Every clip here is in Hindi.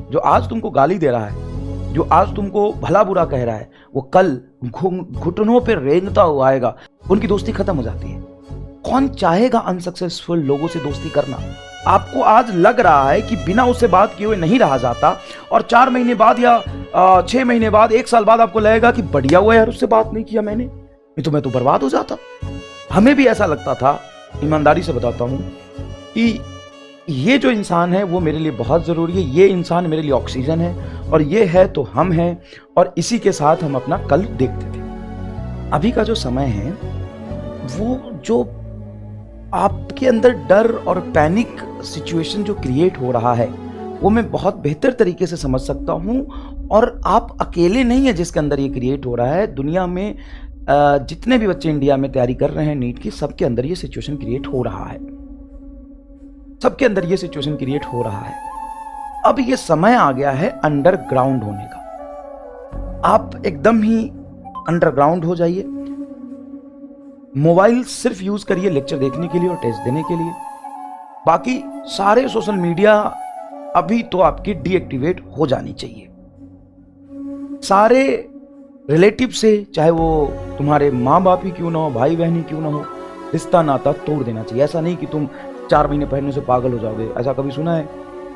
जो आज तुमको गाली दे रहा है, जो आज तुमको भला बुरा कह रहा है, वो कल घुटनों पे रेंगता हुआ आएगा, उनकी दोस्ती खत्म हो जाती है। कौन चाहेगा अनसक्सेसफुल लोगों से दोस्ती करना? आपको आज लग रहा है कि बिना उससे बात किए हुए नहीं रहा जाता, और 4 महीने बाद या 6 महीने बाद, 1 साल बाद आपको लगेगा कि बढ़िया हुआ यार उससे बात नहीं किया मैंने, नहीं तो मैं तो बर्बाद हो जाता। हमें भी ऐसा लगता था, ईमानदारी से बताता हूं, कि ये जो इंसान है वो मेरे लिए बहुत ज़रूरी है, ये इंसान मेरे लिए ऑक्सीजन है, और ये है तो हम हैं, और इसी के साथ हम अपना कल देखते थे। अभी का जो समय है वो जो आपके अंदर डर और पैनिक सिचुएशन जो क्रिएट हो रहा है वो मैं बहुत बेहतर तरीके से समझ सकता हूँ, और आप अकेले नहीं है जिसके अंदर ये क्रिएट हो रहा है। दुनिया में जितने भी बच्चे इंडिया में तैयारी कर रहे हैं नीट की, सबके अंदर ये सिचुएशन क्रिएट हो रहा है, सबके अंदर ये सिचुएशन क्रिएट हो रहा है। अब ये समय आ गया है अंडरग्राउंड होने का। आप एकदम ही अंडरग्राउंड हो जाइए। मोबाइल सिर्फ यूज करिए लेक्चर देखने के लिए और टेस्ट देने के लिए। बाकी सारे सोशल मीडिया अभी तो आपकी डीएक्टिवेट हो जानी चाहिए। सारे रिलेटिव से, चाहे वो तुम्हारे माँ बाप ही क्यों ना हो, भाई बहन ही क्यों ना हो, रिश्ता नाता तोड़ देना चाहिए। ऐसा नहीं कि तुम 4 महीने पढ़ने से पागल हो जाओगे। ऐसा कभी सुना है?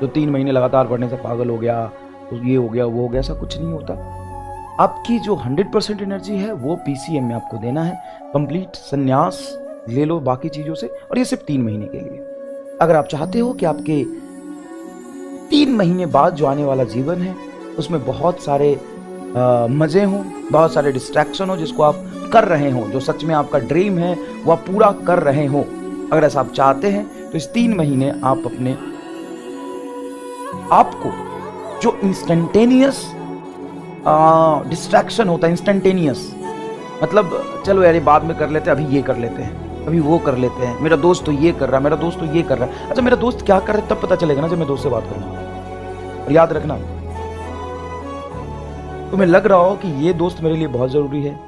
जो 3 महीने लगातार पढ़ने से पागल हो गया, ये हो गया, वो हो गया, ऐसा कुछ नहीं होता। आपकी जो 100% एनर्जी है वो पीसीएम में आपको देना है। कंप्लीट संन्यास ले लो बाकी चीजों से, और ये सिर्फ 3 महीने के लिए। अगर आप चाहते हो कि आपके 3 महीने बाद जो आने वाला जीवन है उसमें बहुत सारे मजे हों, बहुत सारे डिस्ट्रैक्शन हो जिसको आप कर रहे हो, जो सच में आपका ड्रीम है वो आप पूरा कर रहे हो, अगर ऐसा आप चाहते हैं तो इस 3 महीने आप अपने आपको जो इंस्टेंटेनियस डिस्ट्रैक्शन होता है, इंस्टेंटेनियस मतलब चलो यार ये बाद में कर लेते हैं, अभी ये कर लेते हैं, अभी वो कर लेते हैं, मेरा दोस्त तो ये कर रहा है, मेरा दोस्त तो ये कर रहा है, अच्छा मेरा दोस्त क्या कर रहा है तब पता चलेगा ना जब मैं दोस्त से बात करूंगा। और याद रखना, तुम्हें लग रहा हो कि ये दोस्त मेरे लिए बहुत ज़रूरी है।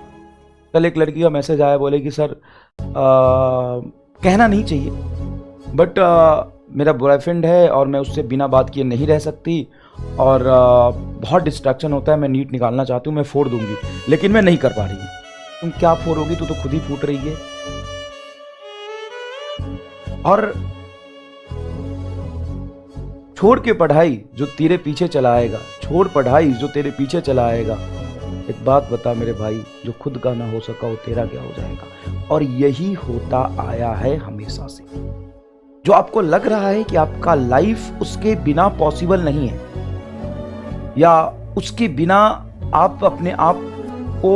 कल एक लड़की का मैसेज आया, बोले कि सर कहना नहीं चाहिए बट मेरा बॉयफ्रेंड है और मैं उससे बिना बात किए नहीं रह सकती, और बहुत डिस्ट्रैक्शन होता है, मैं नीट निकालना चाहती हूँ, मैं फोड़ दूंगी लेकिन मैं नहीं कर पा रही हूँ। तुम क्या फोड़ोगी? तू तो खुद ही फूट रही है। और छोड़ के पढ़ाई जो तेरे पीछे चला आएगा, छोड़ पढ़ाई जो तेरे पीछे चला आएगा। एक बात बता मेरे भाई, जो खुद का ना हो सका वो तेरा क्या हो जाएगा। और यही होता आया है हमेशा से। जो आपको लग रहा है कि आपका लाइफ उसके बिना पॉसिबल नहीं है, या उसके बिना आप अपने आप को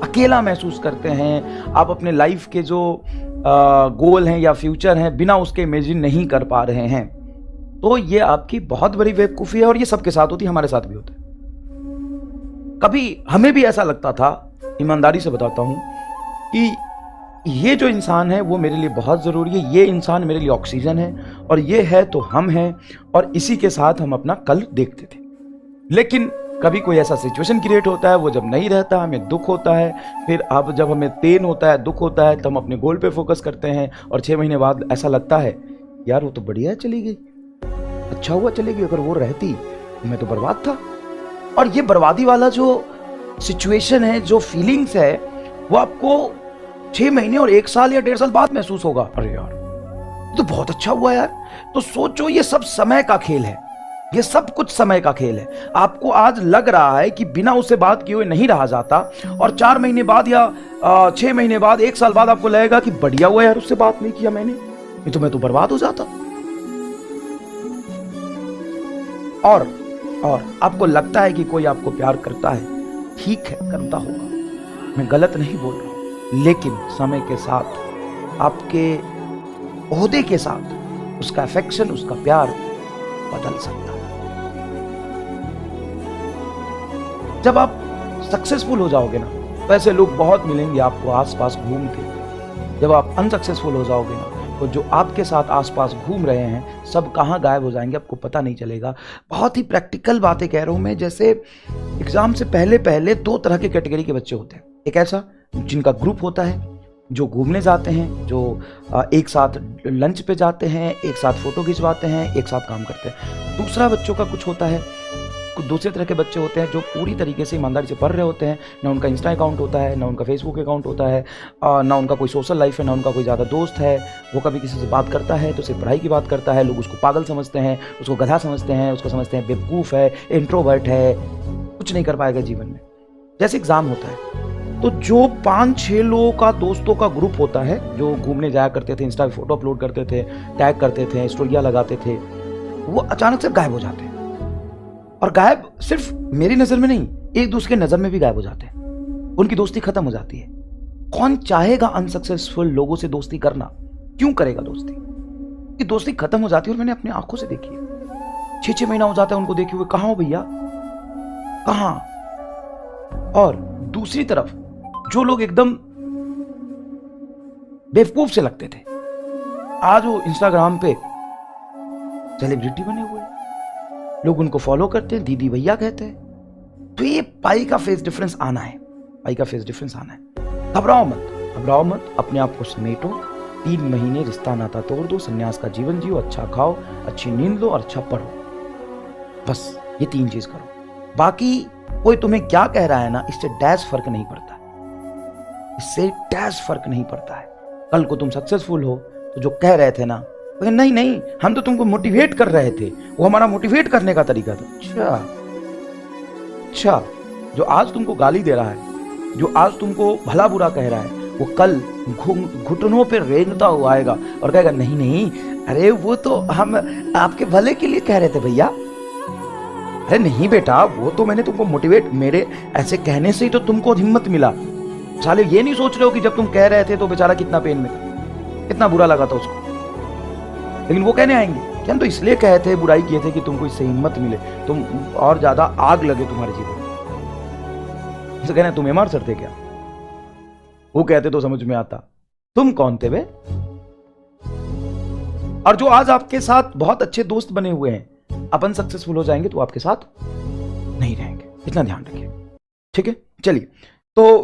अकेला महसूस करते हैं, आप अपने लाइफ के जो गोल हैं या फ्यूचर हैं बिना उसके इमेजिन नहीं कर पा रहे हैं, तो ये आपकी बहुत बड़ी बेवकूफ़ी है। और ये सबके साथ होती है, हमारे साथ भी होता है। कभी हमें भी ऐसा लगता था, ईमानदारी से बताता हूं, कि ये जो इंसान है वो मेरे लिए बहुत ज़रूरी है, ये इंसान मेरे लिए ऑक्सीजन है, और ये है तो हम हैं, और इसी के साथ हम अपना कल देखते थे। लेकिन कभी कोई ऐसा सिचुएशन क्रिएट होता है, वो जब नहीं रहता हमें दुख होता है, फिर अब जब हमें पेन होता है, दुख होता है, तो हम अपने गोल पे फोकस करते हैं, और 6 महीने बाद ऐसा लगता है यार वो तो बढ़िया है, चली गई, अच्छा हुआ चली गई, अगर वो रहती मैं तो बर्बाद था। और ये बर्बादी वाला जो सिचुएशन है, जो फीलिंग्स है, वो आपको 6 महीने और 1 साल या 1.5 साल बाद महसूस होगा। अरे यार तो बहुत अच्छा हुआ यार। तो सोचो, ये सब समय का खेल है, ये सब कुछ समय का खेल है। आपको आज लग रहा है कि बिना उससे बात किए हुए नहीं रहा जाता, और 4 महीने बाद या 6 महीने बाद, 1 साल बाद आपको लगेगा कि बढ़िया हुआ यार उससे बात नहीं किया मैंने, नहीं तो मैं तो बर्बाद हो जाता। और आपको लगता है कि कोई आपको प्यार करता है, ठीक है करता होगा, मैं गलत नहीं बोल रहा हूं, लेकिन समय के साथ, आपके ओहदे के साथ उसका अफेक्शन, उसका प्यार बदल सकता है। जब आप सक्सेसफुल हो जाओगे ना, तो ऐसे लोग बहुत मिलेंगे आपको आसपास घूमते। जब आप अनसक्सेसफुल हो जाओगे ना, तो जो आपके साथ आसपास घूम रहे हैं सब कहाँ गायब हो जाएंगे आपको पता नहीं चलेगा। बहुत ही प्रैक्टिकल बातें कह रहा हूं मैं। जैसे एग्जाम से पहले 2 तरह के कैटेगरी के बच्चे होते हैं। एक ऐसा जिनका ग्रुप होता है जो घूमने जाते हैं, जो एक साथ लंच पे जाते हैं, एक साथ फोटो खिंचवाते हैं, एक साथ काम करते हैं। दूसरा बच्चों का कुछ होता है, कुछ दूसरे तरह के बच्चे होते हैं जो पूरी तरीके से ईमानदारी से पढ़ रहे होते हैं, ना उनका इंस्टा अकाउंट होता है, ना उनका फेसबुक अकाउंट होता है, ना उनका कोई सोशल लाइफ है, ना उनका कोई ज़्यादा दोस्त है। वो कभी किसी से बात करता है तो सिर्फ पढ़ाई की बात करता है, लोग उसको पागल समझते हैं, उसको गधा समझते हैं, उसको समझते हैं बेवकूफ़ है, इंट्रोवर्ट है, कुछ नहीं कर पाएगा जीवन में। जैसे एग्ज़ाम होता है तो जो 5-6 लोगों का दोस्तों का ग्रुप होता है जो घूमने जाया करते थे, इंस्टा पे फोटो अपलोड करते थे, टैग करते थे, स्टोरियाँ लगाते थे, वो अचानक से गायब हो जाते हैं। और गायब सिर्फ मेरी नज़र में नहीं, एक दूसरे की नज़र में भी गायब हो जाते हैं। उनकी दोस्ती खत्म हो जाती है। कौन चाहेगा अनसक्सेसफुल लोगों से दोस्ती करना? क्यों करेगा दोस्ती? कि दोस्ती खत्म हो जाती है। और मैंने अपनी आंखों से देखी है, 6-6 महीना हो जाता है उनको देखे हुए। कहाँ हो भैया, कहाँ? और दूसरी तरफ जो लोग एकदम बेवकूफ से लगते थे, आज वो इंस्टाग्राम पे सेलिब्रिटी बने हुए हैं, लोग उनको फॉलो करते हैं, दीदी भैया कहते हैं। तो ये पाई का फेस डिफरेंस आना है, पाई का फेस डिफरेंस आना है। घबराओ मत, घबराओ मत, अपने आप को समेटो। 3 महीने रिश्ता नाता तोड़ दो, संन्यास का जीवन जियो, अच्छा खाओ, अच्छी नींद लो और अच्छा पढ़ो। बस ये 3 चीज करो। बाकी कोई तुम्हें क्या कह रहा है ना, इससे डैश फर्क नहीं पड़ता, इससे डैश फर्क नहीं पड़ता है। कल को तुम सक्सेसफुल हो तो जो कह रहे थे ना, नहीं नहीं हम तो तुमको मोटिवेट कर रहे थे, वो हमारा मोटिवेट करने का तरीका था। अच्छा, जो आज तुमको गाली दे रहा है, जो आज तुमको भला बुरा कह रहा है, वो कल घुटनों पे रेंगता हुआ आएगा और कहेगा नहीं नहीं, अरे वो तो हम आपके भले के लिए कह रहे थे भैया। अरे नहीं बेटा, वो तो मैंने तुमको मोटिवेट, मेरे ऐसे कहने से ही तो तुमको हिम्मत मिला। साले ये नहीं सोच रहे हो कि जब तुम कह रहे थे तो बेचारा कितना पेन में था, कितना बुरा लगा था उसको। लेकिन वो कहने आएंगे कि हम तो इसलिए कहे थे, बुराई किए थे कि तुमको इससे हिम्मत मिले, तुम और ज्यादा आग लगे तुम्हारे जीवन में। इसे कहना तुम्हें मार सकते क्या? वो कहते तो समझ में आता, तुम कौन थे वे? और जो आज आपके साथ बहुत अच्छे दोस्त बने हुए हैं, अपन सक्सेसफुल हो जाएंगे तो आपके साथ नहीं रहेंगे। इतना ध्यान रखिए, ठीक है? चलिए, तो